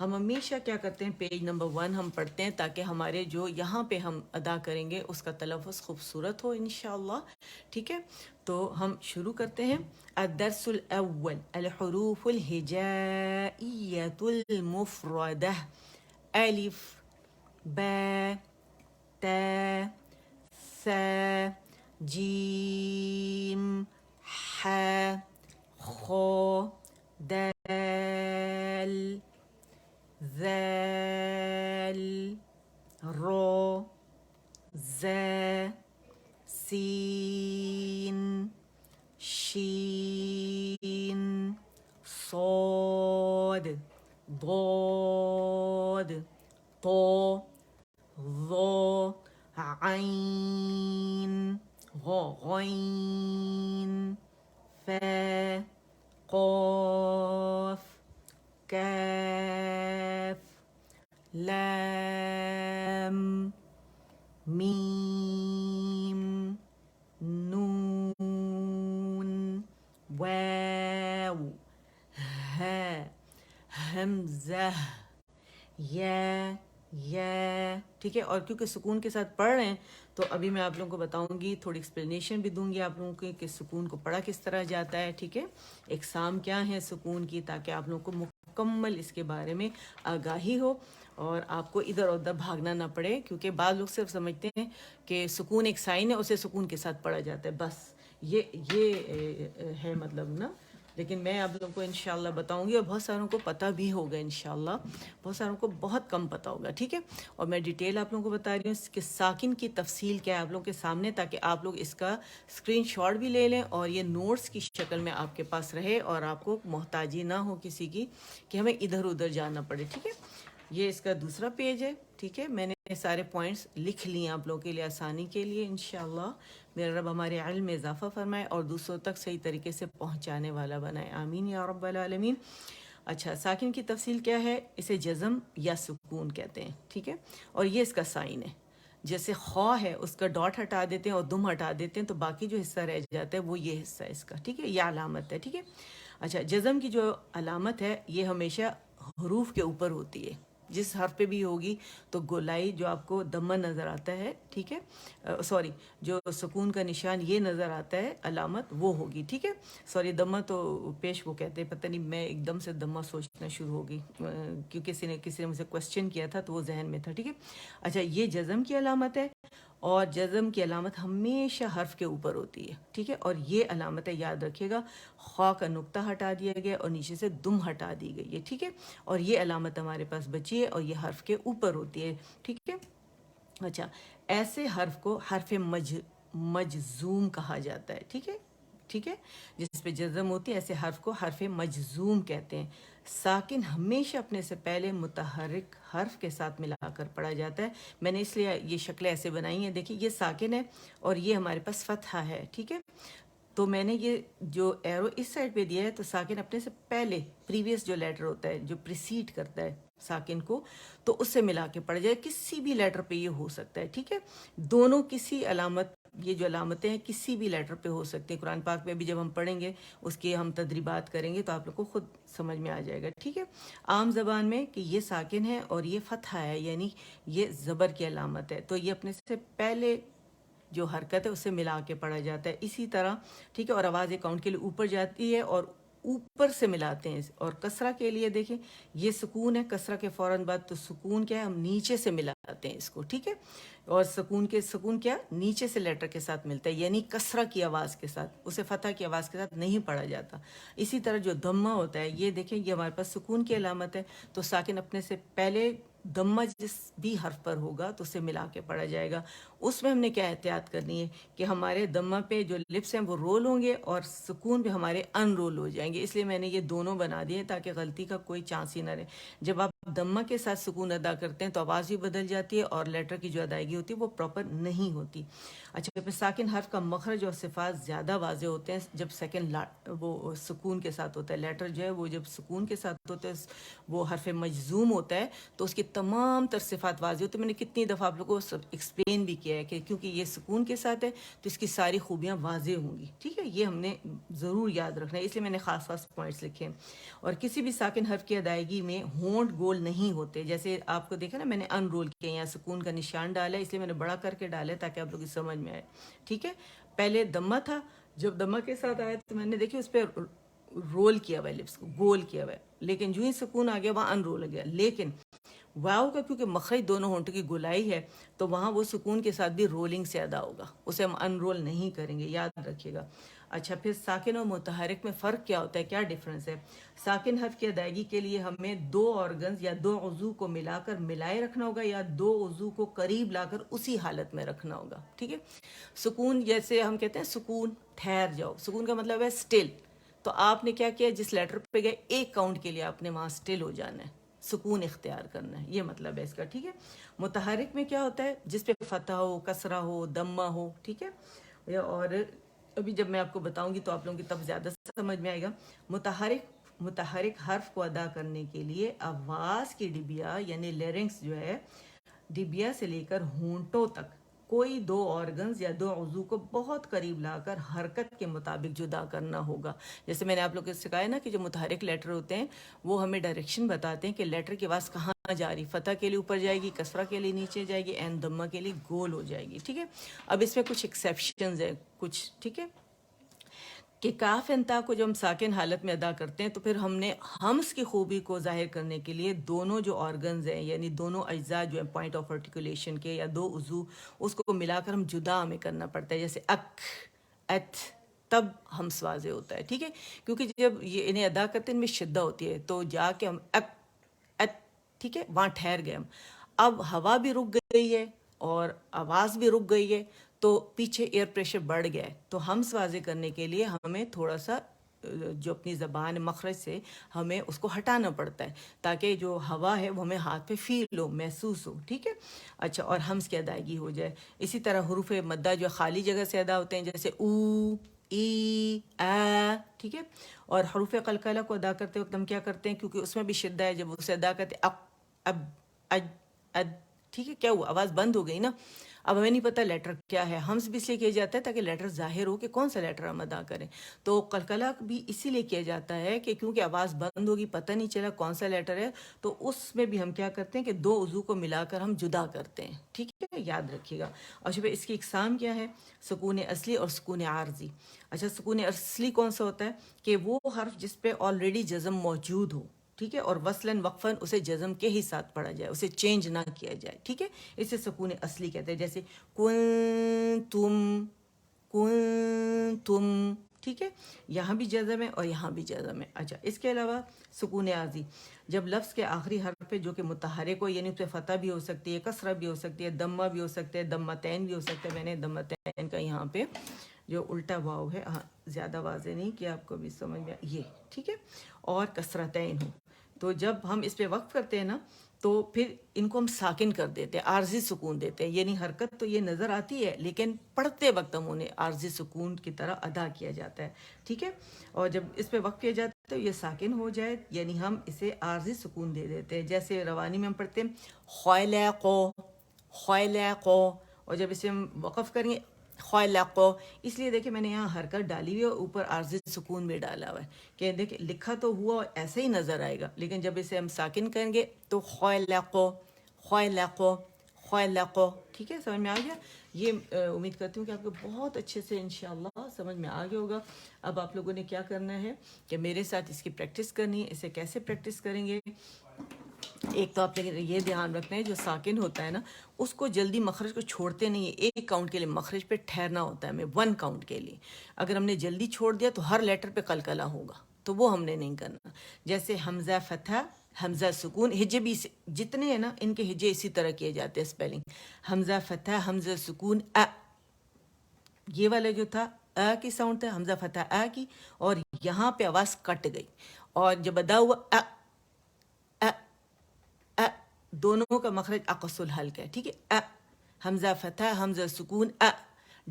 ہم ہمیشہ کیا کرتے ہیں، پیج نمبر 1 ہم پڑھتے ہیں تاکہ ہمارے جو یہاں پہ ہم ادا کریں گے اس کا تلفظ خوبصورت ہو انشاءاللہ. ٹھیک ہے، تو ہم شروع کرتے ہیں. الدرس الاول الحروف الہجائیۃ المفردہ. الف، با، تا، ثا، جیم، ح، خا، دال، ذال، را، زا، سین، شین، صاد، ضاد، طا، ظا، عین، غین، فا، قاف، کاف، لام، میم، نون، واو، ہا، حمزہ، یا، ٹھیک ہے. اور کیونکہ سکون کے ساتھ پڑھ رہے ہیں تو ابھی میں آپ لوگوں کو بتاؤں گی، تھوڑی ایکسپلینیشن بھی دوں گی آپ لوگوں کو کہ سکون کو پڑھا کس طرح جاتا ہے. ٹھیک ہے، اقسام کیا ہیں سکون کی، تاکہ آپ لوگوں کو مکمل اس کے بارے میں آگاہی ہو اور آپ کو ادھر ادھر بھاگنا نہ پڑے. کیونکہ بعض لوگ صرف سمجھتے ہیں کہ سکون ایک سائن ہے، اسے سکون کے ساتھ پڑھا جاتا ہے، بس یہ ہے مطلب نا. لیکن میں آپ لوگوں کو انشاءاللہ بتاؤں گی، اور بہت ساروں کو پتہ بھی ہوگا انشاءاللہ، بہت ساروں کو بہت کم پتہ ہوگا. ٹھیک ہے، اور میں ڈیٹیل آپ لوگوں کو بتا رہی ہوں کہ ساکن کی تفصیل کیا ہے آپ لوگوں کے سامنے، تاکہ آپ لوگ اس کا اسکرین شاٹ بھی لے لیں اور یہ نوٹس کی شکل میں آپ کے پاس رہے اور آپ کو محتاجی نہ ہو کسی کی کہ ہمیں ادھر ادھر جانا پڑے. ٹھیک ہے، یہ اس کا دوسرا پیج ہے. ٹھیک ہے، میں نے سارے پوائنٹس لکھ لیے آپ لوگوں کے لیے آسانی کے لیے. انشاءاللہ میرا رب ہمارے علم میں اضافہ فرمائے اور دوسروں تک صحیح طریقے سے پہنچانے والا بنائے. آمین یا رب العالمین. اچھا، ساکن کی تفصیل کیا ہے؟ اسے جزم یا سکون کہتے ہیں. ٹھیک ہے، اور یہ اس کا سائن ہے. جیسے خواہ ہے، اس کا ڈاٹ ہٹا دیتے ہیں اور دم ہٹا دیتے ہیں تو باقی جو حصہ رہ جاتا ہے وہ یہ حصہ ہے اس کا. ٹھیک ہے، یہ علامت ہے. ٹھیک ہے، اچھا، جزم کی جو علامت ہے یہ ہمیشہ حروف کے اوپر ہوتی ہے. جس حرف پہ بھی ہوگی تو گولائی جو آپ کو دمہ نظر آتا ہے، ٹھیک ہے، سوری، جو سکون کا نشان یہ نظر آتا ہے علامت، وہ ہوگی. ٹھیک ہے، سوری، دمہ تو پیش کو کہتے ہیں، پتہ نہیں میں ایک دم سے دمہ سوچنا شروع ہو گئی کیونکہ کسی نے مجھ سے کوسچن کیا تھا تو وہ ذہن میں تھا. ٹھیک ہے، اچھا، یہ جزم کی علامت ہے اور جزم کی علامت ہمیشہ حرف کے اوپر ہوتی ہے. ٹھیک ہے، اور یہ علامت ہے، یاد رکھیے گا، خواہ کا نقطہ ہٹا دیا گیا اور نیچے سے دم ہٹا دی گئی ہے. ٹھیک ہے، اور یہ علامت ہمارے پاس بچی ہے اور یہ حرف کے اوپر ہوتی ہے. ٹھیک ہے، اچھا، ایسے حرف کو حرف مجزوم کہا جاتا ہے. ٹھیک ہے، ٹھیک ہے، جس پہ جزم ہوتی ہے ایسے حرف کو حرف مجزوم کہتے ہیں. ساکن ہمیشہ اپنے سے پہلے متحرک حرف کے ساتھ ملا کر پڑھا جاتا ہے. میں نے اس لیے یہ شکلیں ایسے بنائی ہیں، دیکھیں یہ ساکن ہے اور یہ ہمارے پاس فتحہ ہے. ٹھیک ہے، تو میں نے یہ جو ایرو اس سائڈ پہ دیا ہے تو ساکن اپنے سے پہلے پریویس جو لیٹر ہوتا ہے جو پریسیڈ کرتا ہے ساکن کو، تو اس سے ملا کے پڑھ جائے. کسی بھی لیٹر پہ یہ ہو سکتا ہے. ٹھیک ہے، دونوں کسی علامت، یہ جو علامتیں ہیں کسی بھی لیٹر پہ ہو سکتی ہیں. قرآن پاک میں بھی جب ہم پڑھیں گے اس کی ہم تدریبات کریں گے تو آپ لوگ کو خود سمجھ میں آ جائے گا. ٹھیک ہے، عام زبان میں کہ یہ ساکن ہے اور یہ فتحہ ہے، یعنی یہ زبر کی علامت ہے، تو یہ اپنے سے پہلے جو حرکت ہے اسے ملا کے پڑھا جاتا ہے. اسی طرح ٹھیک ہے، اور آواز ایک کاؤنٹ کے لیے اوپر جاتی ہے اور اوپر سے ملاتے ہیں. اور کسرہ کے لیے دیکھیں یہ سکون ہے، کسرہ کے فوراً بعد تو سکون کیا ہے، ہم نیچے سے ملاتے ہیں اس کو. ٹھیک ہے، اور سکون کیا نیچے سے لیٹر کے ساتھ ملتا ہے، یعنی کسرہ کی آواز کے ساتھ، اسے فتح کی آواز کے ساتھ نہیں پڑھا جاتا. اسی طرح جو دمہ ہوتا ہے یہ دیکھیں یہ ہمارے پاس سکون کی علامت ہے، تو ساکن اپنے سے پہلے دمہ جس بھی حرف پر ہوگا تو اسے ملا کے پڑھا جائے گا. اس میں ہم نے کیا احتیاط کرنی ہے کہ ہمارے دمہ پہ جو لپس ہیں وہ رول ہوں گے اور سکون پہ ہمارے ان رول ہو جائیں گے. اس لیے میں نے یہ دونوں بنا دیے تاکہ غلطی کا کوئی چانس ہی نہ رہے. جب آپ دمہ کے ساتھ سکون ادا کرتے ہیں تو آواز بھی بدل جاتی ہے اور لیٹر کی جو ادائیگی ہوتی ہے وہ پراپر نہیں ہوتی. اچھا، پھر ساکن حرف کا مخرج اور صفات زیادہ واضح ہوتے ہیں جب سیکنڈ وہ سکون کے ساتھ ہوتا ہے. لیٹر جو ہے وہ جب سکون کے ساتھ ہوتا ہے، وہ حرف مجزوم ہوتا ہے تو اس کی تمام تر صفات واضح ہوتی ہے. میں نے کتنی دفعہ آپ لوگوں کو ایکسپلین بھی کیا ہے کہ کیونکہ یہ سکون کے ساتھ ہے تو اس کی ساری خوبیاں واضح ہوں گی. ٹھیک ہے، یہ ہم نے ضرور یاد رکھنا ہے، اس لیے میں نے خاص پوائنٹس لکھے ہیں. اور کسی بھی ساکن حرف کی ادائیگی میں ہونٹ گول رول نہیں ہوتے. جیسے آپ کو دیکھا نا میں نے ان رول کیا, یہاں سکون کا نشان ڈالا ہے, اس لیے میں نے بڑا کر کے ڈالا ہے تاکہ آپ لوگ کی سمجھ میں آئے. ٹھیک ہے, پہلے دمہ تھا, جب دمہ کے ساتھ آیا تو میں نے دیکھی اس پہ رول کیا ہوا ہے, لپس کو گول کیا ہوا ہے, لیکن جو ہی سکون آ گیا وہاں ان رول ہو گیا. لیکن واؤ کا کیونکہ مخرج دونوں ہونٹ کی گولائی ہے تو وہاں وہ سکون کے ساتھ بھی رولنگ سے ادا ہوگا, اسے ہم ان رول نہیں کریں گے, یاد رکھیے گا. اچھا, پھر ساکن اور متحرک میں فرق کیا ہوتا ہے, کیا ڈفرنس ہے؟ ساکن حرف کی ادائیگی کے لیے ہمیں دو آرگنز یا دو عضو کو ملا کر ملائے رکھنا ہوگا یا دو عضو کو قریب لا کر اسی حالت میں رکھنا ہوگا. ٹھیک ہے, سکون جیسے ہم کہتے ہیں سکون ٹھہر جاؤ, سکون کا مطلب ہے سٹل, تو آپ نے کیا کیا, جس لیٹر پہ گئے ایک کاؤنٹ کے لیے آپ نے وہاں سٹل ہو جانا ہے, سکون اختیار کرنا ہے, یہ مطلب ہے اس کا. ٹھیک ہے, متحرک میں کیا ہوتا ہے, جس پہ فتح ہو, کسرہ ہو, دمہ ہو. ٹھیک ہے, اور ابھی جب میں آپ کو بتاؤں گی تو آپ لوگوں کی تب زیادہ سمجھ میں آئے گا. متحرک حرف کو ادا کرنے کے لیے آواز کی ڈبیا یعنی لیرنگس جو ہے, ڈبیا سے لے کر ہونٹوں تک کوئی دو آرگنز یا دو عضو کو بہت قریب لا کر حرکت کے مطابق جدا کرنا ہوگا. جیسے میں نے آپ لوگوں کو سکھایا نا کہ جو متحرک لیٹر ہوتے ہیں وہ ہمیں ڈائریکشن بتاتے ہیں کہ لیٹر کی آواز کہاں جا رہی, فتح کے لیے اوپر جائے گی, کسرہ کے لیے نیچے جائے گی, این دمہ کے لیے گول ہو جائے گی. ٹھیک ہے, اب اس میں کچھ ایکسیپشنز ہیں کچھ. ٹھیک ہے, کہ کاف انتا کو جب ہم ساکن حالت میں ادا کرتے ہیں تو پھر ہم نے ہمس کی خوبی کو ظاہر کرنے کے لیے دونوں جو آرگنز ہیں یعنی دونوں اجزاء جو ہیں پوائنٹ آف آرٹیکولیشن کے یا دو عضو, اس کو ملا کر ہم جدا ہمیں کرنا پڑتا ہے, جیسے اک, ات, تب ہمس واضح ہوتا ہے. ٹھیک ہے, کیونکہ جب یہ انہیں ادا کرتے ہیں ان میں شدہ ہوتی ہے تو جا کے ہم اک, ات, ٹھیک ہے, وہاں ٹھہر گئے ہم. اب ہوا بھی رک گئی ہے اور آواز بھی رک گئی ہے تو پیچھے ایئر پریشر بڑھ گیا ہے, تو ہمس واضح کرنے کے لیے ہمیں تھوڑا سا جو اپنی زبان مخرج سے ہمیں اس کو ہٹانا پڑتا ہے تاکہ جو ہوا ہے وہ ہمیں ہاتھ پہ فیل ہو, محسوس ہو. ٹھیک ہے, اچھا, اور ہمس کی ادائیگی ہو جائے. اسی طرح حروف مدہ جو خالی جگہ سے ادا ہوتے ہیں جیسے او, ای, آ. ٹھیک ہے, اور حروف قلقلہ کو ادا کرتے وقت ہم کیا کرتے ہیں, کیونکہ اس میں بھی شدہ ہے, جب اسے ادا کرتے اق, اب, اج, اد. ٹھیک ہے, کیا ہوا, آواز بند ہو گئی نا. اب ہمیں نہیں پتہ لیٹر کیا ہے, ہمس بھی اس لیے کیا جاتا ہے تاکہ لیٹر ظاہر ہو کہ کون سا لیٹر ہم ادا کریں. تو قلقلہ بھی اسی لیے کیا جاتا ہے کہ کیونکہ آواز بند ہوگی, پتہ نہیں چلا کون سا لیٹر ہے, تو اس میں بھی ہم کیا کرتے ہیں کہ دو عضو کو ملا کر ہم جدا کرتے ہیں. ٹھیک ہے, یاد رکھیے گا. اور شبہ اس کی اقسام کیا ہے, سکون اصلی اور سکون عارضی. اچھا, سکون اصلی کون سا ہوتا ہے کہ وہ حرف جس پہ آلریڈی جزم موجود ہو, ٹھیک ہے, اور وصلاً وقفاً اسے جزم کے ہی ساتھ پڑھا جائے, اسے چینج نہ کیا جائے. ٹھیک ہے, اسے سکون اصلی کہتے ہیں, جیسے کنتم, کنتم. ٹھیک ہے, یہاں بھی جزم ہے اور یہاں بھی جزم ہے. اچھا, اس کے علاوہ سکون عارضی جب لفظ کے آخری حرف پہ جو کہ متحرک ہو یعنی اس پہ فتح بھی ہو سکتی ہے, کسرہ بھی ہو سکتی ہے, دمہ بھی ہو سکتا ہے, دمتین بھی ہو سکتا ہے. میں نے دمتین کا یہاں پہ جو الٹا واو ہے, ہاں زیادہ واضح نہیں کہ آپ کو بھی سمجھ میں یہ. ٹھیک ہے, اور کسرتین ہو, تو جب ہم اس پہ وقف کرتے ہیں نا تو پھر ان کو ہم ساکن کر دیتے ہیں, عارضی سکون دیتے ہیں. یعنی حرکت تو یہ نظر آتی ہے لیکن پڑھتے وقت ہم انہیں عارضی سکون کی طرح ادا کیا جاتا ہے. ٹھیک ہے, اور جب اس پہ وقف کیا جاتا ہے تو یہ ساکن ہو جائے یعنی ہم اسے عارضی سکون دے دیتے ہیں. جیسے روانی میں ہم پڑھتے ہیں خیلقو, خیلقو, اور جب اسے ہم وقف کریں گے خیلقو, اس لیے دیکھیں میں نے یہاں حرکت ڈالی ہوئی ہے, اوپر عارضی سکون بھی ڈالا ہوا ہے کہ دیکھیں لکھا تو ہوا ایسے ہی نظر آئے گا, لیکن جب اسے ہم ساکن کریں گے تو خیلقو, خیلقو, خیلقو. ٹھیک ہے, سمجھ میں آ گیا. یہ امید کرتی ہوں کہ آپ کو بہت اچھے سے انشاءاللہ سمجھ میں آ گیا ہوگا. اب آپ لوگوں نے کیا کرنا ہے کہ میرے ساتھ اس کی پریکٹس کرنی ہے. اسے کیسے پریکٹس کریں گے, ایک تو آپ نے یہ دھیان رکھنا ہے جو ساکن ہوتا ہے نا اس کو جلدی مخرج کو چھوڑتے نہیں ہے, ایک کاؤنٹ کے لیے مخرج پہ ٹھہرنا ہوتا ہے ہمیں, ون کاؤنٹ کے لیے. اگر ہم نے جلدی چھوڑ دیا تو ہر لیٹر پہ قلقلہ ہوگا, تو وہ ہم نے نہیں کرنا. جیسے حمزہ فتح, حمزہ سکون, ہجے بھی جتنے ہیں نا ان کے ہجے اسی طرح کیے جاتے ہیں اسپیلنگ. حمزہ فتح, حمزہ سکون, یہ والا جو تھا کی ساؤنڈ تھا, حمزہ فتح کی, اور یہاں پہ آواز کٹ گئی, اور جب ادا ہوا دونوں کا مخرج اقص الحلق ہے. ٹھیک ہے, حمزہ فتح, حمزہ سکون,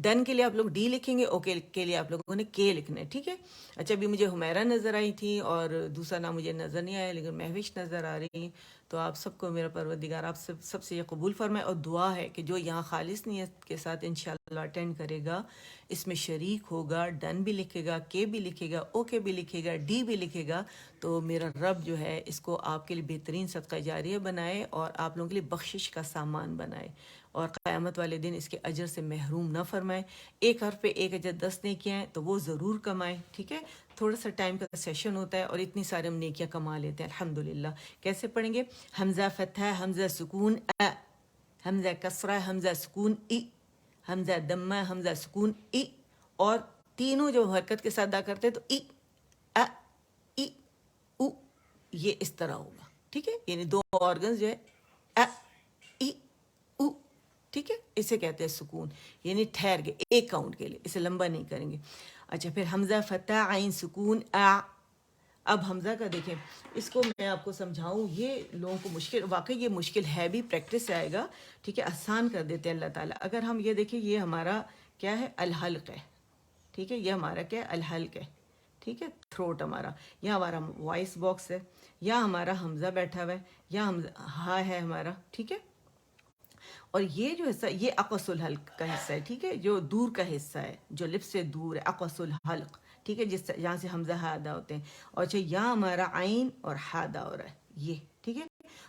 ڈن کے لیے آپ لوگ ڈی لکھیں گے، اوکے کے لیے آپ لوگوں نے کے لکھنا ہے، ٹھیک ہے. اچھا ابھی مجھے حمیرہ نظر آئی تھی اور دوسرا نام مجھے نظر نہیں آیا، لیکن مہوش نظر آ رہی. تو آپ سب کو میرا پروردگار آپ سب سے یہ قبول فرمائے، اور دعا ہے کہ جو یہاں خالص نیت کے ساتھ انشاءاللہ اٹینڈ کرے گا، اس میں شریک ہوگا، ڈن بھی لکھے گا، کے بھی لکھے گا، اوکے بھی لکھے گا، ڈی بھی لکھے گا، تو میرا رب جو ہے اس کو آپ کے لیے بہترین صدقہ جاریہ بنائے اور آپ لوگوں کے لیے بخشش کا سامان بنائے، اور قیامت والے دن اس کے اجر سے محروم نہ فرمائے. ایک حرف پہ ایک اجر 10 نیکیاں ہیں تو وہ ضرور کمائیں، ٹھیک ہے. تھوڑا سا ٹائم کا سیشن ہوتا ہے اور اتنی سارے ہم نیکیاں کما لیتے ہیں الحمدللہ. کیسے پڑھیں گے؟ حمزہ فتح، حمزہ سکون ا، حمزہ کسرہ، حمزہ سکون ای، حمزہ دمہ، حمزہ سکون ای، اور تینوں جو حرکت کے ساتھ ادا کرتے ہیں تو ای ا ای او، یہ اس طرح ہوگا، ٹھیک ہے. یعنی دو آرگنز جو ہے ا ای او، ٹھیک ہے. اسے کہتے ہیں سکون، یعنی ٹھہر گئے ایک کاؤنٹ کے لیے، اسے لمبا نہیں کریں گے. اچھا پھر حمزہ فتح عین سکون ا. اب حمزہ کا دیکھیں، اس کو میں آپ کو سمجھاؤں، یہ لوگوں کو مشکل، واقعی یہ مشکل ہے بھی، پریکٹس سے آئے گا، ٹھیک ہے. آسان کر دیتے ہیں اللہ تعالیٰ. اگر ہم یہ دیکھیں، یہ ہمارا کیا ہے؟ الحلق ہے، ٹھیک ہے. یہ ہمارا کیا ہے؟ الحلق ہے، ٹھیک ہے. تھروٹ ہمارا، یا ہمارا وائس باکس ہے، یا ہمارا حمزہ بیٹھا ہوا ہے، یا حمزہ ہا ہے ہمارا، ٹھیک ہے. اور یہ جو حصہ، یہ اقص الحلق کا حصہ ہے، ٹھیک ہے، جو دور کا حصہ ہے، جو لپ سے دور ہے، اقص الحلق، ٹھیک ہے، جس یہاں سے حمزہ ہا ادا ہوتے ہیں. اور اچھا یہاں ہمارا عین اور ہا ادا ہو رہا ہے، یہ ٹھیک ہے.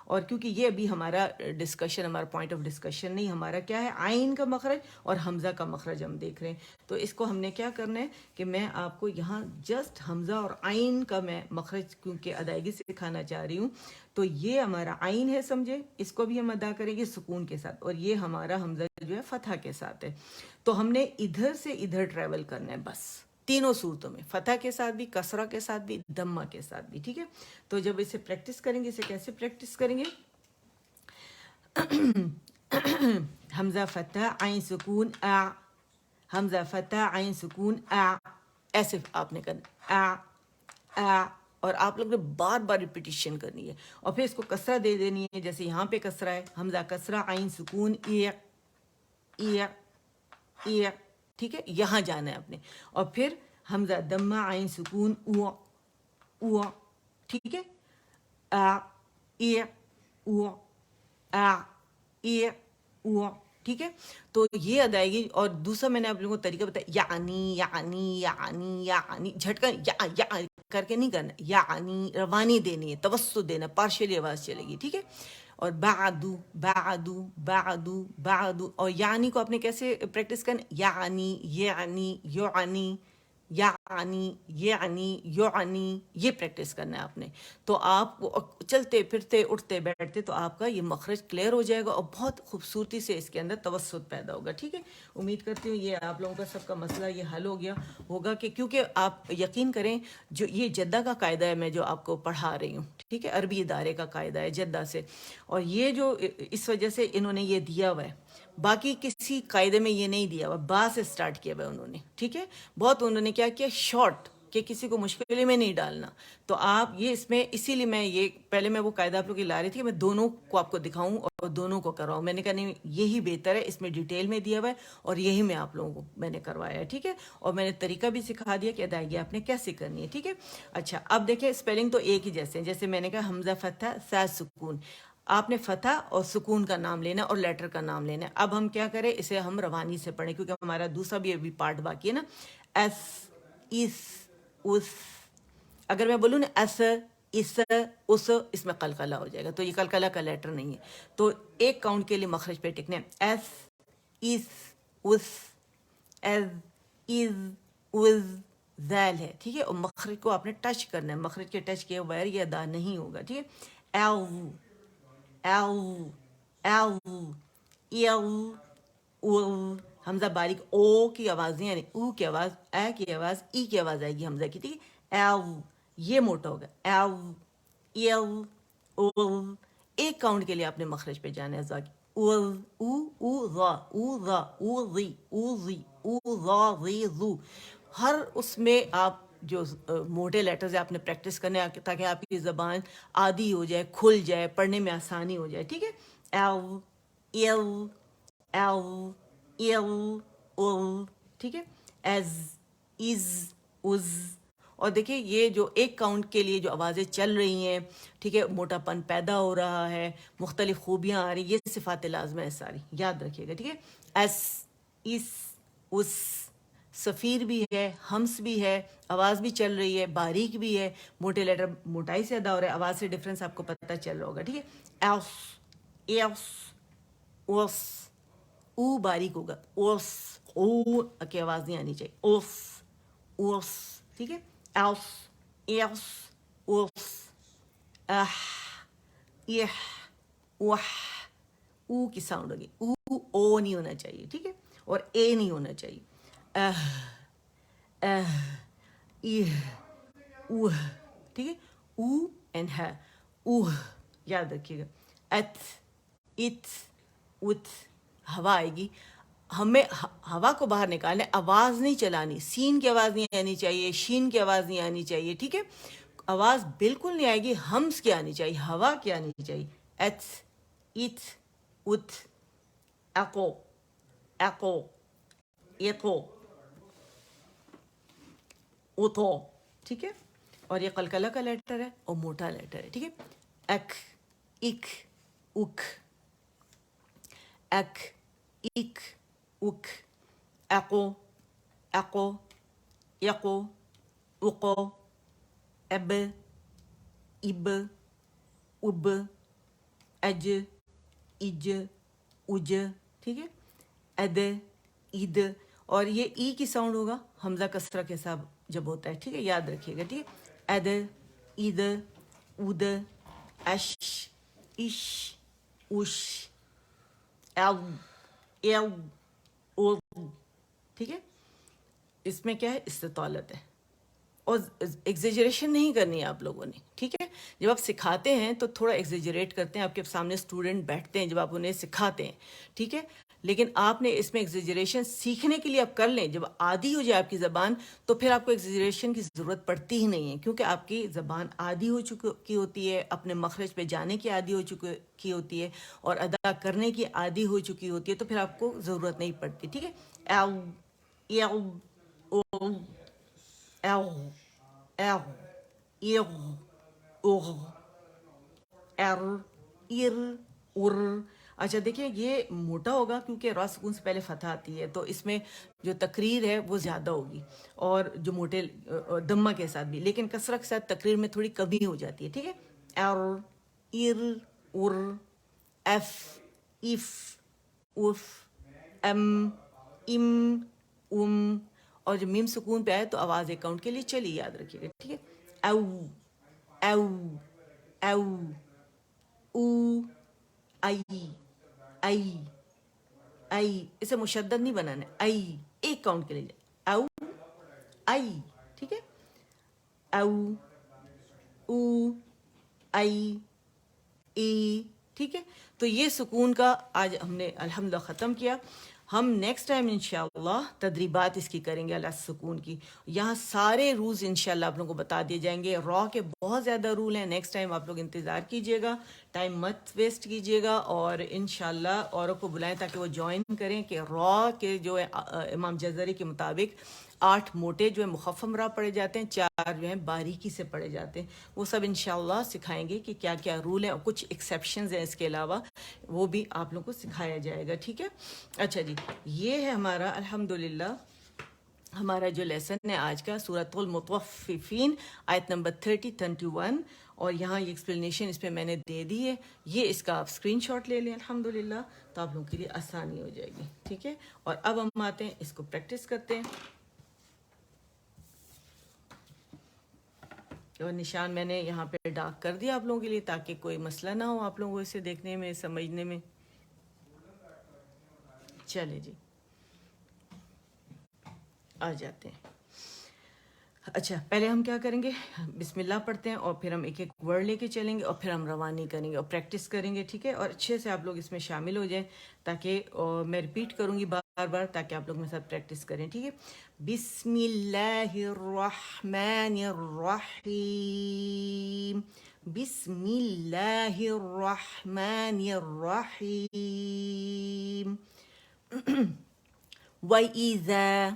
اور کیونکہ یہ ابھی ہمارا ڈسکشن، ہمارا پوائنٹ آف ڈسکشن نہیں، ہمارا کیا ہے؟ عین کا مخرج اور حمزہ کا مخرج ہم دیکھ رہے ہیں. تو اس کو ہم نے کیا کرنا ہے کہ میں آپ کو یہاں جسٹ حمزہ اور عین کا میں مخرج کیونکہ ادائیگی سے دکھانا چاہ رہی ہوں. تو یہ ہمارا عین ہے، سمجھے، اس کو بھی ہم ادا کریں گے سکون کے ساتھ، اور یہ ہمارا حمزہ جو ہے فتح کے ساتھ ہے. تو ہم نے ادھر سے ادھر ٹریول کرنا ہے بس، تینوں صورتوں میں، فتح کے ساتھ بھی، کسرہ کے ساتھ بھی، دمہ کے ساتھ بھی، ٹھیک ہے. تو جب اسے پریکٹس کریں گے، اسے کیسے پریکٹس کریں گے؟ حمزہ فتح عین سکون ا، حمزہ فتح عین سکون ا، ایسے آپ نے کرنا ا، اور آپ لوگ نے بار بار ریپیٹیشن کرنی ہے. اور پھر اس کو کسرہ دے دینی ہے، جیسے یہاں پہ کسرہ ہے، حمزہ کسرہ عین سکون ای ای ای، ٹھیک ہے. یہاں جانا ہے آپ نے. اور پھر حمزہ دمہ عین سکون او او، ٹھیک ہے. ا ای او ا ای او، ٹھیک ہے. تو یہ ادائیگی. اور دوسرا میں نے آپ لوگوں کو طریقہ بتایا، یعنی یعنی یعنی یعنی، جھٹکا یا کر کے نہیں کرنا، یعنی روانی دینی ہے، توسط دینا، پارشلی آواز چلے گی، ٹھیک ہے. اور بعدو بعدو بعدو بعدو، اور یعنی کو آپ نے کیسے پریکٹس کرنا؟ یعنی یعنی یعنی یعنی یعنی یعنی، یہ پریکٹس کرنا ہے آپ نے. تو آپ چلتے پھرتے اٹھتے بیٹھتے تو آپ کا یہ مخرج کلیئر ہو جائے گا، اور بہت خوبصورتی سے اس کے اندر توسط پیدا ہوگا، ٹھیک ہے. امید کرتی ہوں یہ آپ لوگوں کا سب کا مسئلہ یہ حل ہو گیا ہوگا، کہ کیونکہ آپ یقین کریں، جو یہ جدہ کا قاعدہ ہے میں جو آپ کو پڑھا رہی ہوں، ٹھیک ہے، عربی ادارے کا قاعدہ ہے جدہ سے، اور یہ جو اس وجہ سے انہوں نے یہ دیا ہوا ہے، باقی کسی قاعدے میں یہ نہیں دیا ہوا، با سے سٹارٹ کیا ہوا ہے انہوں نے، ٹھیک ہے. بہت انہوں نے کیا کیا، شارٹ، کہ کسی کو مشکل میں نہیں ڈالنا. تو آپ یہ اس میں، اسی لیے میں یہ پہلے میں وہ قاعدہ آپ لوگ کی لا رہی تھی کہ میں دونوں کو آپ کو دکھاؤں اور دونوں کو کرواؤں. میں نے کہا نہیں، یہی بہتر ہے، اس میں ڈیٹیل میں دیا ہوا ہے، اور یہی میں آپ لوگوں کو میں نے کروایا ہے، ٹھیک ہے. اور میں نے طریقہ بھی سکھا دیا کہ ادائیگی آپ نے کیسے کرنی ہے، ٹھیک ہے. اچھا اب دیکھیں، اسپیلنگ تو ایک ہی جیسے ہیں، جیسے میں نے کہا حمزہ فتح سا سکون، آپ نے فتح اور سکون کا نام لینا اور لیٹر کا نام لینا ہے. اب ہم کیا کریں، اسے ہم روانی سے پڑھیں کیونکہ ہمارا دوسرا بھی ابھی پارٹ باقی ہے نا. ایس اس اس، اگر میں بولوں نا ایس اس اس، اس میں قلقلہ ہو جائے گا، تو یہ قلقلہ کا لیٹر نہیں ہے. تو ایک کاؤنٹ کے لیے مخرج پہ ٹکنے، S us us, as is از، ذیل ہے، ٹھیک ہے. اور مخرج کو آپ نے ٹچ کرنا ہے، مخرج کے ٹچ کیے بغیر یہ ادا نہیں ہوگا، ٹھیک ہے. ایو ایو ایو ایو او، حمزہ باریک او کی آواز نہیں آنی، او کی آواز، اے کی آواز، ای کی آواز آئے گی حمزہ کی، ٹھیک ہے. ایو، یہ موٹا ہوگا، ایو ایو او. ایک کاؤنٹ کے لیے آپ نے مخرج پہ جانا ہے، ذا کی او او او ذا او ذا او ذی او ذی او ذا ذی ذو. ہر اس میں آپ جو موٹے لیٹرز آپ نے پریکٹس کرنے تاکہ آپ کی زبان عادی ہو جائے، کھل جائے، پڑھنے میں آسانی ہو جائے، ٹھیک ہے. ایو ایو ایو ایو ال, ٹھیک ہے, ایز, از, از. اور دیکھیں یہ جو ایک کاؤنٹ کے لیے جو آوازیں چل رہی ہیں, ٹھیک ہے, موٹا پن پیدا ہو رہا ہے, مختلف خوبیاں آ رہی, یہ صفات لازمہ ہے ساری, یاد رکھیے گا, ٹھیک ہے. ایس, اس, اس, سفیر بھی ہے, ہمس بھی ہے, آواز بھی چل رہی ہے, باریک بھی ہے, موٹے لیٹر موٹائی سے ادا ہو رہا ہے, آواز سے ڈفرینس آپ کو پتہ چل رہا ہوگا, ٹھیک ہے. ایس, ایس, اوس, او باریک ہوگا, اوس, او کی آواز نہیں آنی چاہیے, اوس, اوس, ٹھیک ہے. ایس, ایس, اوس, اح, ایح, اوح, او کی ساؤنڈ ہوگی, او نہیں ہونا چاہیے, ٹھیک ہے, اور اے نہیں ہونا چاہیے. ایہ, اوہ, ٹھیک ہے, او اینڈ ہے, اوہ, یاد رکھیے گا. ات, ات, ات, ہوا آئے گی, ہمیں ہوا کو باہر نکالنا ہے, آواز نہیں چلانی, سین کی آواز نہیں آنی چاہیے, شین کی آواز نہیں آنی چاہیے, ٹھیک ہے, آواز بالکل نہیں آئے گی, ہمس کی آنی چاہیے, ہوا کی آنی چاہیے. ایت, ایت, ات, ایکو, ایکو, ایکو, اوتھو, ٹھیک ہے. اور یہ قلقلہ کا لیٹر ہے اور موٹا لیٹر ہے, ٹھیک ہے. ایک, اک, اک, ایک, اک, اک, ایکو, ایکو, یکو, اکو, اب, اب, اب, اج, اج, اج, ٹھیک ہے. اد, اد, اور یہ ای کی ساؤنڈ ہوگا حمزہ کسرہ کے ساتھ جب ہوتا ہے, ٹھیک ہے, یاد رکھیے گا, ٹھیک ہے. اد, اد, اد, اش, اش, اش, ایل, ایل, او, ٹھیک ہے. اس میں کیا ہے, استطالت ہے, اور ایگزیجریشن نہیں کرنی ہے آپ لوگوں نے, ٹھیک ہے. جب آپ سکھاتے ہیں تو تھوڑا ایگزیجریٹ کرتے ہیں, آپ کے سامنے اسٹوڈنٹ بیٹھتے ہیں جب آپ انہیں سکھاتے ہیں, ٹھیک ہے, لیکن آپ نے اس میں ایگزیجریشن سیکھنے کے لیے آپ کر لیں, جب عادی ہو جائے آپ کی زبان تو پھر آپ کو ایگزیجریشن کی ضرورت پڑتی ہی نہیں ہے, کیونکہ آپ کی زبان عادی ہو چکی ہوتی ہے, اپنے مخرج پہ جانے کی عادی ہو چکی ہوتی ہے, اور ادا کرنے کی عادی ہو چکی ہوتی ہے, تو پھر آپ کو ضرورت نہیں پڑتی, ٹھیک ہے. ایو, ایو, او, ایو, ایو, ایو, اوغ, ار, ار, ار. اچھا دیکھیں یہ موٹا ہوگا کیونکہ را سکون سے پہلے فتح آتی ہے, تو اس میں جو تقریر ہے وہ زیادہ ہوگی, اور جو موٹے دمہ کے ساتھ بھی, لیکن کسرہ کے ساتھ تقریر میں تھوڑی کمی ہو جاتی ہے, ٹھیک ہے. ار, ار, ار, ایف, ایف, اف, ایم, ام, ام, اور جب میم سکون پہ آئے تو آواز ایک کاؤنٹ کے لیے چلی, یاد رکھیے گا, ٹھیک ہے. او, او, او, او, آئی, آئی, آئی, اسے مشدد نہیں بنانا ہے, آئی ایک کاؤنٹ کے لیے, او, آئی, ٹھیک ہے. او, او, آئی, ای, ٹھیک ہے. تو یہ سکون کا آج ہم نے الحمدللہ ختم کیا. ہم نیکسٹ ٹائم انشاءاللہ تدریبات اس کی کریں گے اللہ سکون کی, یہاں سارے رولز انشاءاللہ آپ لوگوں کو بتا دیے جائیں گے. را کے بہت زیادہ رول ہیں, نیکسٹ ٹائم آپ لوگ انتظار کیجیے گا, ٹائم مت ویسٹ کیجیے گا, اور انشاءاللہ اوروں کو بلائیں تاکہ وہ جوائن کریں. کہ را کے جو ہے امام جزری کے مطابق 8 موٹے جو ہے مخفف را پڑے جاتے ہیں, 4 جو ہیں باریکی سے پڑے جاتے ہیں. وہ سب انشاءاللہ سکھائیں گے کہ کیا کیا رول ہیں, اور کچھ ایکسیپشنز ہیں اس کے علاوہ, وہ بھی آپ لوگوں کو سکھایا جائے گا, ٹھیک ہے. اچھا جی, یہ ہے ہمارا الحمدللہ ہمارا جو لیسن ہے آج کا, سورۃ المطففین, آیت نمبر 31. اور یہاں یہ ایکسپلینیشن اس پہ میں نے دے دی ہے, یہ اس کا آپ اسکرین شاٹ لے لیں الحمدللہ, تو آپ لوگوں کے لیے آسانی ہو جائے گی, ٹھیک ہے. اور اب ہم آتے ہیں اس کو پریکٹس کرتے ہیں. اور نشان میں نے یہاں پہ ڈارک کر دیا آپ لوگوں کے لیے تاکہ کوئی مسئلہ نہ ہو آپ لوگوں کو اسے دیکھنے میں, سمجھنے میں. چلے جی, آ جاتے ہیں. اچھا پہلے ہم کیا کریں گے, بسم اللہ پڑھتے ہیں, اور پھر ہم ایک ایک ورڈ لے کے چلیں گے, اور پھر ہم روانی کریں گے اور پریکٹس کریں گے, ٹھیک ہے. اور اچھے سے آپ لوگ اس میں شامل ہو جائیں, تاکہ میں ریپیٹ کروں گی بار بار تاکہ آپ لوگ میرے ساتھ پریکٹس کریں, ٹھیک ہے. بسم اللہ الرحمن الرحیم, بسم اللہ الرحمن الرحیم. وَإِذَا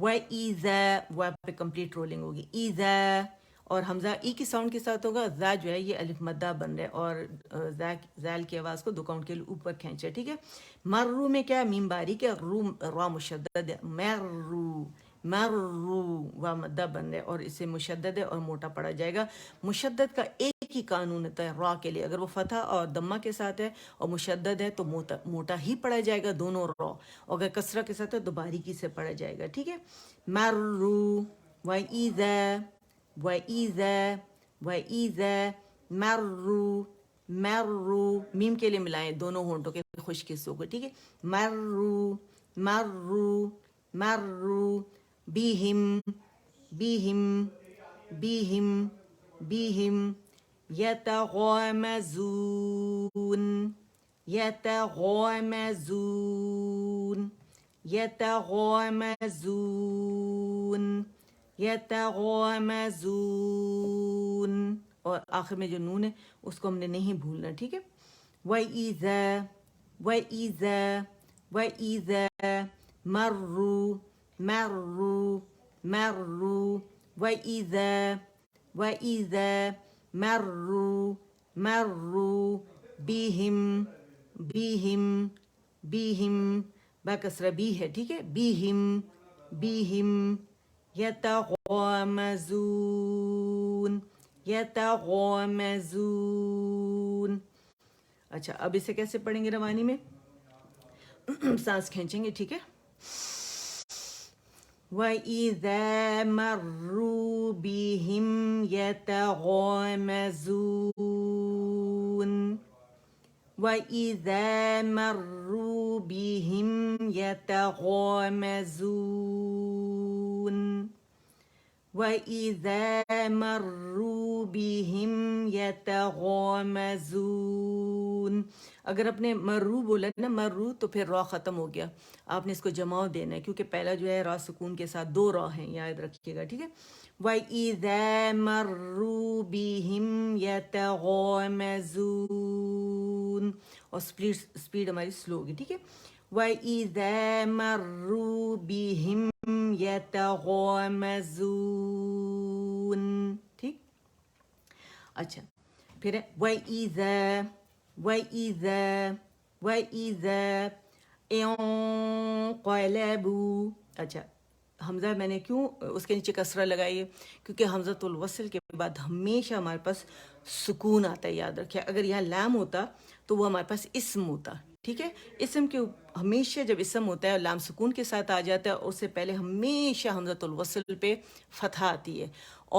وَإِذَا وہ پہ کمپلیٹ رولنگ ہوگی اِذَا، اور حمزہ ای کی ساؤنڈ کے ساتھ ہوگا. زا جو ہے یہ الف مدہ بن رہا ہے اور زال کی آواز کو 2 کاؤنٹ کے لیے اوپر کھینچا ہے. ٹھیک ہے. مرو میں کیا میم باریک ہے، رو را مشدد ہے. مرو مرو وہ مدہ بن رہا ہے اور اسے مشدد ہے اور موٹا پڑا جائے گا. مشدد کا ایک ہی قانون ہوتا ہے را کے لیے، اگر وہ فتح اور دمہ کے ساتھ ہے اور مشدد ہے تو موٹا ہی پڑا جائے گا دونوں را، اور اگر کسرہ کے ساتھ ہے تو باریکی سے پڑا جائے گا. ٹھیک ہے. مرو وَإِذَا وَإِذَا وَإِذَا مرو مرو، میم کے لیے ملائیں دونوں ہونٹوں کے خشک حصوں کو. ٹھیک ہے. مرو مرو مرو بِهِم بِهِم بِهِم بِهِم يَتَغَامَزُونَ يَتَغَامَزُونَ يَتَغَامَزُونَ يَتَغَامَزُونَ، اور آخر میں جو نون ہے اس کو ہم نے نہیں بھولنا. ٹھیک ہے. وَإِذَا وَإِذَا وَإِذَا مروا مروا مروا وَإِذَا وَإِذَا مروا مروا بِهِم بِهِم بِهِم، باکسرہ بی ہے. ٹھیک ہے. بِهِم بِهِم يَتَغَامَزُونَ يَتَغَامَزُونَ. اچھا اب اسے کیسے پڑھیں گے روانی میں؟ سانس کھینچیں گے. ٹھیک ہے. وَإِذَا مَرُّوا بِهِمْ يَتَغَامَزُونَ وَإِذَا مَرُّوا بِهِمْ يَتَغَامَزُونَ وَإِذَا مَرُّوا بِهِمْ يَتَغَامَزُونَ. اگر اپنے مرو بولا نا مرو تو پھر را ختم ہو گیا، آپ نے اس کو جماؤ دینا ہے کیونکہ پہلا جو ہے را سکون کے ساتھ 2 را ہیں، یاد رکھیے گا. ٹھیک ہے. وَإِذَا مَرُّوا بِهِمْ يَتَغَامَزُونَ، اور سپیڈ ہماری سلو ہوگی. ٹھیک ہے. وَإِذَا مَرُّوا بِهِمْ يَتَغَامَزُونَ. ٹھیک. اچھا پھر ہے وَإِذَا وَإِذَا وَإِذَا انقلبوا. اچھا حمزہ میں نے کیوں اس کے نیچے کسرہ لگائی ہے؟ کیونکہ حمزۃ الوصل کے بعد ہمیشہ ہمارے پاس سکون آتا ہے. یاد رکھیے اگر یہاں لام ہوتا تو وہ ہمارے پاس اسم ہوتا. ٹھیک ہے. اسم کے ہمیشہ جب اسم ہوتا ہے اور لام سکون کے ساتھ آ جاتا ہے، اس سے پہلے ہمیشہ حمزۃ الوصل پہ فتح آتی ہے.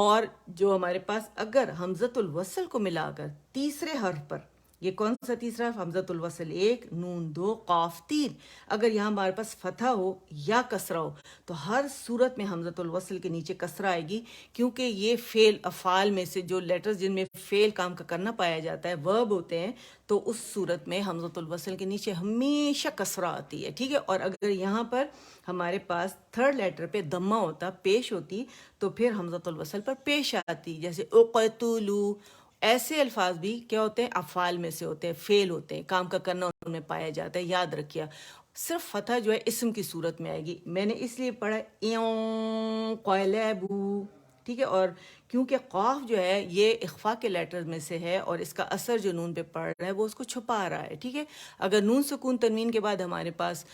اور جو ہمارے پاس اگر حمزۃ الوصل کو ملا کر تیسرے حرف پر، یہ کون سا تیسرا حرف؟ حمزۃ الوصل 1 نون 2 قاف 3، اگر یہاں ہمارے پاس فتح ہو یا کسرہ ہو تو ہر صورت میں حمزۃ الوصل کے نیچے کسرہ آئے گی، کیونکہ یہ فعل افعال میں سے جو لیٹرز جن میں فعل کام کا کرنا پایا جاتا ہے ورب ہوتے ہیں، تو اس صورت میں حمزۃ الوصل کے نیچے ہمیشہ کسرہ آتی ہے. ٹھیک ہے. اور اگر یہاں پر ہمارے پاس تھرڈ لیٹر پہ دمہ ہوتا، پیش ہوتی، تو پھر حمزۃ الوصل پر پیش آتی، جیسے اقتلوا. ایسے الفاظ بھی کیا ہوتے ہیں؟ افعال میں سے ہوتے ہیں، فعل ہوتے ہیں، کام کا کرنا ان میں پایا جاتا ہے. یاد رکھیے صرف فتح جو ہے اسم کی صورت میں آئے گی. میں نے اس لیے پڑھا انقلبوا. ٹھیک ہے. اور کیونکہ قاف جو ہے یہ اخفا کے لیٹر میں سے ہے اور اس کا اثر جو نون پہ پڑ رہا ہے وہ اس کو چھپا رہا ہے. ٹھیک ہے. اگر نون سکون تنوین کے بعد ہمارے پاس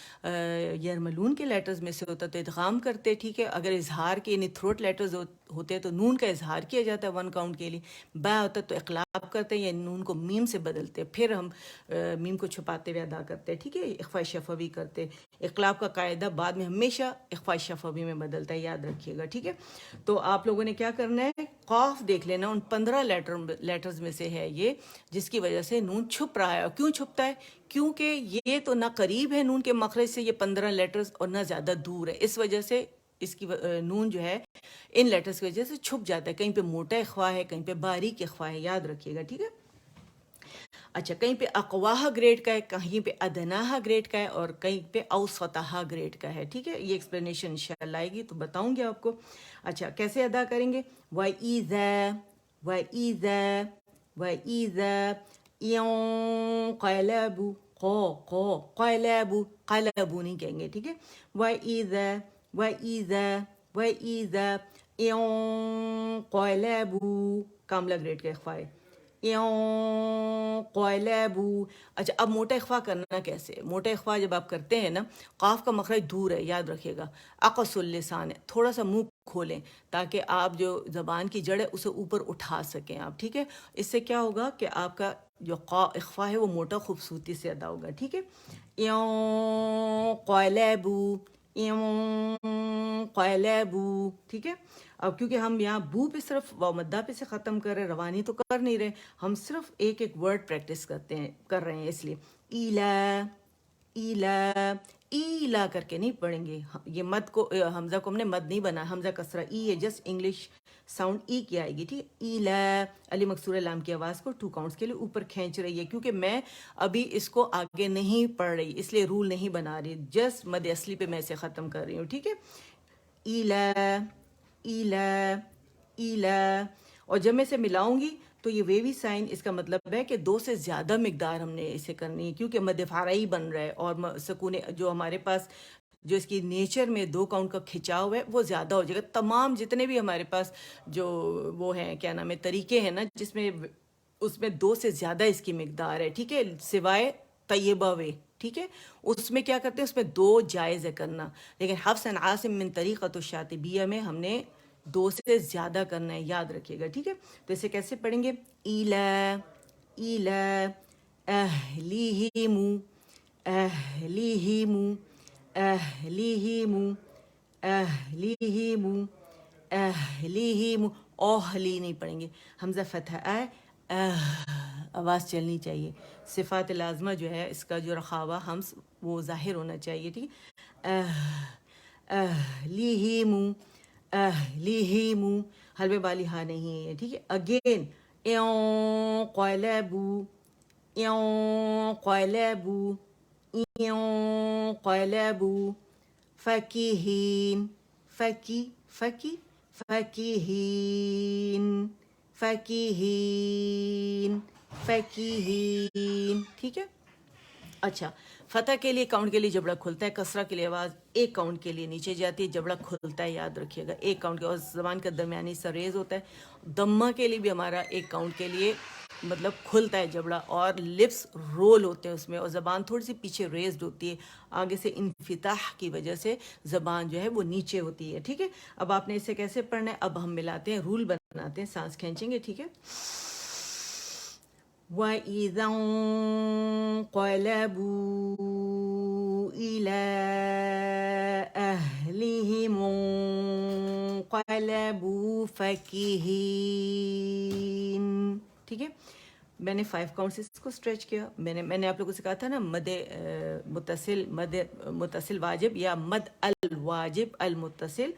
یرملون کے لیٹرز میں سے ہوتا تو ادغام کرتے. ٹھیک ہے. اگر اظہار کے یعنی تھروٹ لیٹرز ہوتے تو نون کا اظہار کیا جاتا ہے 1 کاؤنٹ کے لیے. با ہوتا تو اقلاب کرتے ہیں، یعنی نون کو میم سے بدلتے، پھر ہم میم کو چھپاتے ہوئے ادا کرتے. ٹھیک ہے. اخفاء شفوی کرتے. اقلاب کا قاعدہ بعد میں ہمیشہ اخفاء شفوی میں بدلتا ہے. یاد رکھیے گا. ٹھیک ہے. تو آپ لوگوں نے کیا کرنا ہے؟ قاف دیکھ لینا، ان 15 لیٹرز میں سے ہے یہ، جس کی وجہ سے نون چھپ رہا ہے. اور کیوں چھپتا ہے؟ کیونکہ یہ تو نہ قریب ہے نون کے مخرج سے یہ 15 لیٹرز، اور نہ زیادہ دور ہے. اس وجہ سے اس کی نون جو ہے ان لیٹرز کی وجہ سے چھپ جاتا ہے. کہیں پہ موٹا اخفا ہے، کہیں پہ باریک اخفا ہے. یاد رکھیے گا. ٹھیک ہے. اچھا کہیں پہ اقواہ گریڈ کا ہے، کہیں پہ ادناہ گریڈ کا ہے، اور کہیں پہ اوسطہ گریڈ کا ہے. ٹھیک ہے. یہ ایکسپلینیشن انشاءاللہ آئے گی تو بتاؤں گی آپ کو. اچھا کیسے ادا کریں گے؟ وَإِذَا وَإِذَا وَإِذَا انقلبوا. قو قلبو قلبو نہیں کہیں گے ٹھیک ہے. وَإِذَا وَإِذَا وَإِذَا انقلبوا کاملہ گریڈ کا اخفا ہے. انقلبوا. اچھا اب موٹا اخفا کرنا کیسے؟ موٹا اخفا جب آپ کرتے ہیں نا قاف کا مخرج دور ہے یاد رکھیے گا. اقص اللسان ہے تھوڑا سا منہ کھولیں تاکہ آپ جو زبان کی جڑ ہے اسے اوپر اٹھا سکیں آپ ٹھیک ہے. اس سے کیا ہوگا کہ آپ کا جو اخفا ہے وہ موٹا خوبصورتی سے ادا ہوگا ٹھیک ہے. انقلبوا انقلبوا ٹھیک ہے. اب کیونکہ ہم یہاں بو پہ صرف واو مدہ پہ سے ختم کر رہے روانی تو کر نہیں رہے ہم صرف ایک ایک ورڈ پریکٹس کر رہے ہیں اس لیے. ایلا ایلا ایلا کر کے نہیں پڑھیں گے. یہ مد کو حمزہ کو ہم نے مد نہیں بنا حمزہ کسرہ ای ہے جسٹ انگلش ساؤنڈ ای کی آئے گی ٹھیک ہے. ایلا علی مکسورہ لام کی آواز کو 2 کاؤنٹس کے لیے اوپر کھینچ رہی ہے کیونکہ میں ابھی اس کو آگے نہیں پڑھ رہی اس لیے رول نہیں بنا رہی جسٹ مد اصلی پہ میں اسے ختم کر رہی ہوں ٹھیک ہے. ایلا ایلا ایلا. اور جب میں اسے ملاؤں گی تو یہ ویوی سائن اس کا مطلب ہے کہ 2 سے زیادہ مقدار ہم نے اسے کرنی ہے کیونکہ مد فارعی بن رہا ہے اور سکون جو ہمارے پاس جو اس کی نیچر میں 2 کاؤنٹ کا کھچاؤ ہے وہ زیادہ ہو جائے گا. تمام جتنے بھی ہمارے پاس جو وہ ہیں کیا نام ہے طریقے ہیں نا جس میں اس میں 2 سے زیادہ اس کی مقدار ہے ٹھیک ہے سوائے طیبہ وے ٹھیک ہے اس میں کیا کرتے ہیں اس میں 2 جائز ہے کرنا. لیکن حفص عن عاصم من طریقۃ الشاطبیہ میں ہم نے 2 سے زیادہ کرنا ہے یاد رکھیے گا ٹھیک ہے. تو اسے کیسے پڑھیں گے؟ ایلا ایلا اہلیہم اہلیہم اہلیہم اہلیہم اہلیہم. اوہلی نہیں پڑھیں گے حمزہ فتح ہے آواز چلنی چاہیے. صفات لازمہ جو ہے اس کا جو رخاوہ ہمس وہ ظاہر ہونا چاہیے ٹھیک. اہلیہم اہلیہم حلوے والی ہاں نہیں ہے ٹھیک ہے. اگین انقلبوا انقلبوا انقلبوا فکہین فکی فکی فکہین فکہین فکہین ٹھیک ہے. اچھا فتح کے لیے کاؤنٹ کے لیے جبڑا کھلتا ہے کسرہ کے لیے آواز 1 کاؤنٹ کے لیے نیچے جاتی ہے جبڑا کھلتا ہے یاد رکھیے گا 1 کاؤنٹ کے اور زبان کا درمیانی حصہ ریز ہوتا ہے. دمہ کے لیے بھی ہمارا 1 کاؤنٹ کے لیے مطلب کھلتا ہے جبڑا اور لپس رول ہوتے ہیں اس میں اور زبان تھوڑی سی پیچھے ریزڈ ہوتی ہے آگے سے انفتاح کی وجہ سے زبان جو ہے وہ نیچے ہوتی ہے ٹھیک ہے. اب آپ نے اسے کیسے پڑھنا ہے اب ہم ملاتے ہیں رول بناتے ہیں سانس کھینچیں گے ٹھیک ہے. وَإِذَا انقلبوا إِلَىٰ أَهْلِهِمُ انقلبوا فَكِهِينَ ٹھیک ہے. میں نے 5 کاؤنٹس اس کو اسٹریچ کیا. میں نے آپ لوگوں سے کہا تھا نا مد متصل واجب یا مد الواجب المتصل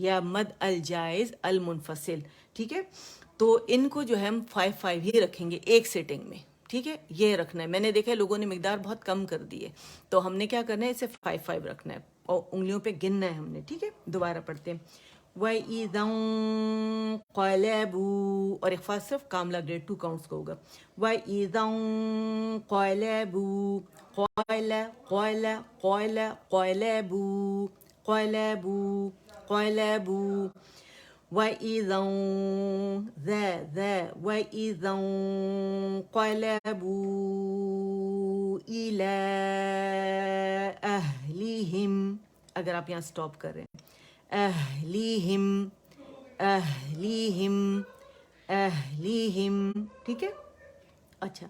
یا مد الجائز المنفصل ٹھیک ہے. تو ان کو جو ہے ہم 5-5 ہی رکھیں گے ایک سیٹنگ میں ٹھیک ہے. یہ رکھنا ہے میں نے دیکھا ہے لوگوں نے مقدار بہت کم کر دی ہے تو ہم نے کیا کرنا ہے اسے 5-5 رکھنا ہے اور انگلیوں پہ گننا ہے ہم نے ٹھیک ہے. دوبارہ پڑھتے ہیں وَإِذَا انقلبوا اور اخفا صرف کاملہ گریڈ 2 کاؤنٹس کو ہوگا. وَإِذَا انقلبوا قَلَ قَلَ قَلَ قَلَبوا قَلَبوا قَلَبوا وَإِذَا وَإِذَا انقلبوا إِلَىٰ أَهْلِهِمْ اگر آپ یہاں سٹاپ کر رہے ہیں اہلیہم اہلیہم اہلیہم ٹھیک ہے. اچھا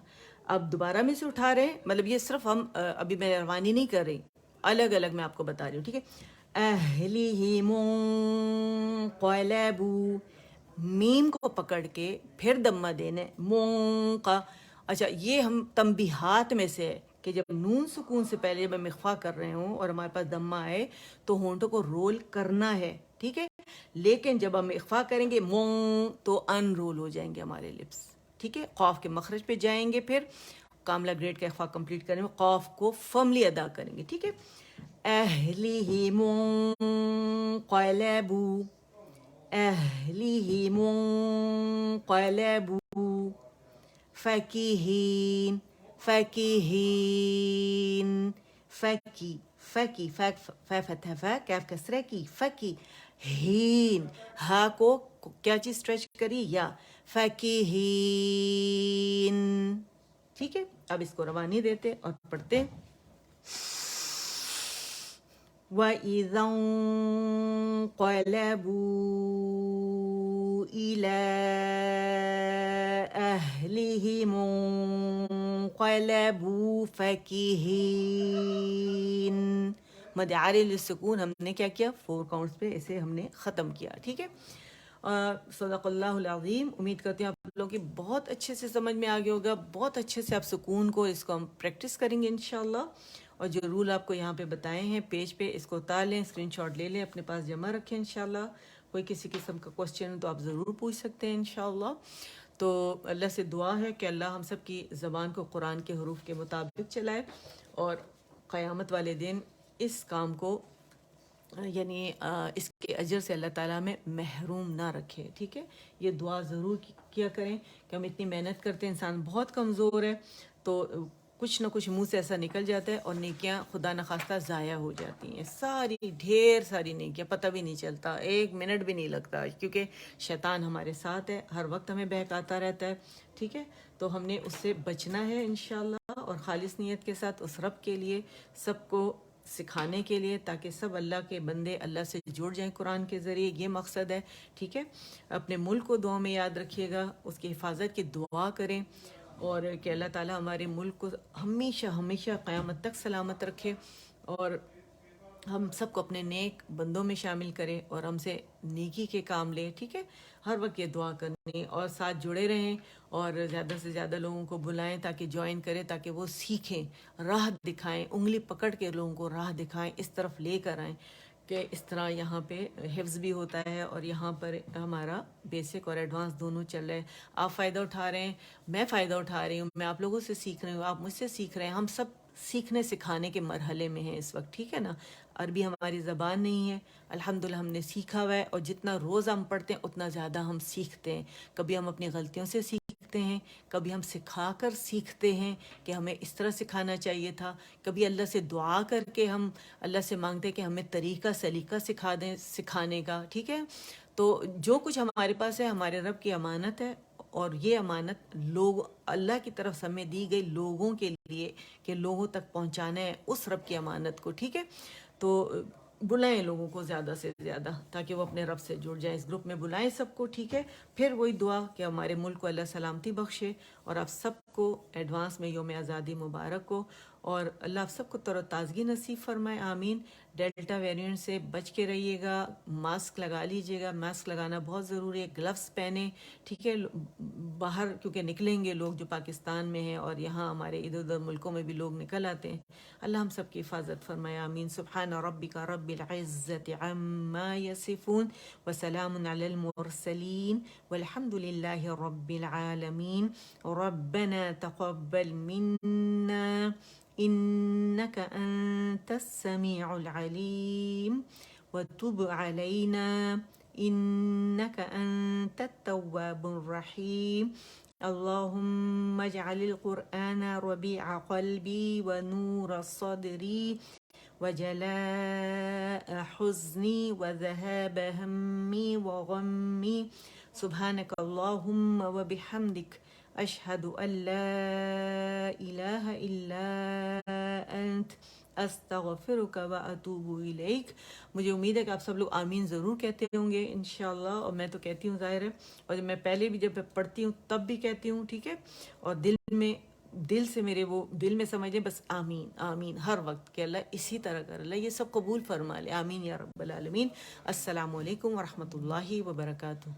اب دوبارہ میں سے اٹھا رہے ہیں مطلب یہ صرف ہم ابھی میں روانی نہیں کر رہی الگ الگ میں آپ کو بتا رہی ہوں ٹھیک ہے. اہلیہم انقلبوا میم کو پکڑ کے پھر دمہ دینے مون کا. اچھا یہ ہم تنبیہات میں سے ہے کہ جب نون سکون سے پہلے جب ہم اخفا کر رہے ہوں اور ہمارے پاس دمہ آئے تو ہونٹوں کو رول کرنا ہے ٹھیک ہے. لیکن جب ہم اخفا کریں گے مون تو ان رول ہو جائیں گے ہمارے لپس ٹھیک ہے. قاف کے مخرج پہ جائیں گے پھر کاملہ گریڈ کا اخفا کمپلیٹ کریں گے قاف کو فرملی ادا کریں گے ٹھیک ہے. اہلیہم انقلبوا اہلیہم انقلبوا فَكِهِينَ فَكِهِينَ. فَكِي فَكِي فَ فتح فَ کیف کسرہ کی فَكِي ہین ہا کو کیا چیز اسٹریچ کری یا فَكِهِينَ. ٹھیک ہے، اب اس کو روانی دیتے اور پڑھتے. وَإِذَا انقلبوا إِلَىٰ أَهْلِهِمُ انقلبوا فَكِهِينَ. مد عارض للسکون ہم نے کیا کیا، 4 کاؤنٹس پہ اسے ہم نے ختم کیا. ٹھیک ہے، صدق اللہ العظیم. امید کرتے ہیں آپ لوگوں کی بہت اچھے سے سمجھ میں آ گیا ہوگا، بہت اچھے سے آپ سکون کو اس کو ہم پریکٹس کریں گے انشاءاللہ. اور جو رول آپ کو یہاں پہ بتائے ہیں پیج پہ، اس کو اتار لیں، اسکرین شاٹ لے لیں، اپنے پاس جمع رکھیں انشاءاللہ. کوئی کسی قسم کا کوسچن ہو تو آپ ضرور پوچھ سکتے ہیں انشاءاللہ. تو اللہ سے دعا ہے کہ اللہ ہم سب کی زبان کو قرآن کے حروف کے مطابق چلائے اور قیامت والے دن اس کام کو یعنی اس کے اجر سے اللہ تعالیٰ میں محروم نہ رکھے. ٹھیک ہے، یہ دعا ضرور کیا کریں کہ ہم اتنی محنت کرتے ہیں، انسان بہت کمزور ہے، تو کچھ نہ کچھ منہ سے ایسا نکل جاتا ہے اور نیکیاں خدا نخواستہ ضائع ہو جاتی ہیں. ساری ڈھیر ساری نیکیاں، پتہ بھی نہیں چلتا، 1 منٹ بھی نہیں لگتا، کیونکہ شیطان ہمارے ساتھ ہے، ہر وقت ہمیں بہکاتا رہتا ہے. ٹھیک ہے، تو ہم نے اس سے بچنا ہے انشاءاللہ، اور خالص نیت کے ساتھ اس رب کے لیے سب کو سکھانے کے لیے، تاکہ سب اللہ کے بندے اللہ سے جڑ جائیں قرآن کے ذریعے. یہ مقصد ہے. ٹھیک ہے، اپنے ملک کو دعا میں یاد رکھیے گا، اس کی حفاظت کی دعا کریں، اور کہ اللہ تعالیٰ ہمارے ملک کو ہمیشہ ہمیشہ قیامت تک سلامت رکھے، اور ہم سب کو اپنے نیک بندوں میں شامل کرے اور ہم سے نیکی کے کام لے. ٹھیک ہے، ہر وقت یہ دعا کرنی اور ساتھ جڑے رہیں، اور زیادہ سے زیادہ لوگوں کو بلائیں تاکہ جوائن کریں، تاکہ وہ سیکھیں، راہ دکھائیں، انگلی پکڑ کے لوگوں کو راہ دکھائیں، اس طرف لے کر آئیں کہ اس طرح یہاں پہ حفظ بھی ہوتا ہے اور یہاں پر ہمارا بیسک اور ایڈوانس دونوں چل رہے ہیں. آپ فائدہ اٹھا رہے ہیں، میں فائدہ اٹھا رہی ہوں، میں آپ لوگوں سے سیکھ رہی ہوں، آپ مجھ سے سیکھ رہے ہیں. ہم سب سیکھنے سکھانے کے مرحلے میں ہیں اس وقت. ٹھیک ہے نا، عربی ہماری زبان نہیں ہے، الحمدللہ ہم نے سیکھا ہوا ہے، اور جتنا روز ہم پڑھتے ہیں اتنا زیادہ ہم سیکھتے ہیں. کبھی ہم اپنی غلطیوں سے سیکھتے ہیں، کبھی ہم سکھا کر سیکھتے ہیں کہ ہمیں اس طرح سکھانا چاہیے تھا، کبھی اللہ سے دعا کر کے ہم اللہ سے مانگتے ہیں کہ ہمیں طریقہ سلیقہ سکھا دیں سکھانے کا. ٹھیک ہے، تو جو کچھ ہمارے پاس ہے ہمارے رب کی امانت ہے، اور یہ امانت لوگ اللہ کی طرف سے ہمیں دی گئی لوگوں کے لیے کہ لوگوں تک پہنچانا ہے اس رب کی امانت کو. ٹھیک ہے، تو بلائیں لوگوں کو زیادہ سے زیادہ تاکہ وہ اپنے رب سے جڑ جائیں. اس گروپ میں بلائیں سب کو. ٹھیک ہے، پھر وہی دعا کہ ہمارے ملک کو اللہ سلامتی بخشے، اور آپ سب کو ایڈوانس میں یوم آزادی مبارک ہو، اور اللہ آپ سب کو تر و تازگی نصیب فرمائے. آمین. ڈیلٹا ویریئنٹ سے بچ کے رہیے گا، ماسک لگا لیجیے گا، ماسک لگانا بہت ضروری ہے، گلفز پہنیں. ٹھیک ہے، باہر کیونکہ نکلیں گے لوگ جو پاکستان میں ہیں، اور یہاں ہمارے ادھر ادھر ملکوں میں بھی لوگ نکل آتے ہیں. اللہ ہم سب کی حفاظت فرمائے. آمین. سبحان ربک رب العزت عما یصفون وسلام علی المرسلین والحمد للہ رب العالمین. ربنا تقبل منا إنك أنت السميع العليم وتب علينا إنك أنت التواب الرحيم. اللهم اجعل القرآن ربيع قلبي ونور صدري وجلاء حزني وذهاب همي وغمي. سبحانك اللهم وبحمدك اشہد ان لا الہ الا انت استغفرک و اتوب الیک. مجھے امید ہے کہ آپ سب لوگ آمین ضرور کہتے ہوں گے انشاءاللہ، اور میں تو کہتی ہوں ظاہر ہے، اور میں پہلے بھی جب پڑھتی ہوں تب بھی کہتی ہوں. ٹھیک ہے، اور دل سے میرے وہ دل میں سمجھیں بس آمین آمین ہر وقت کہ اللہ اسی طرح کر، اللہ یہ سب قبول فرما لے. آمین یا رب العالمین. السلام علیکم ورحمۃ اللہ وبرکاتہ.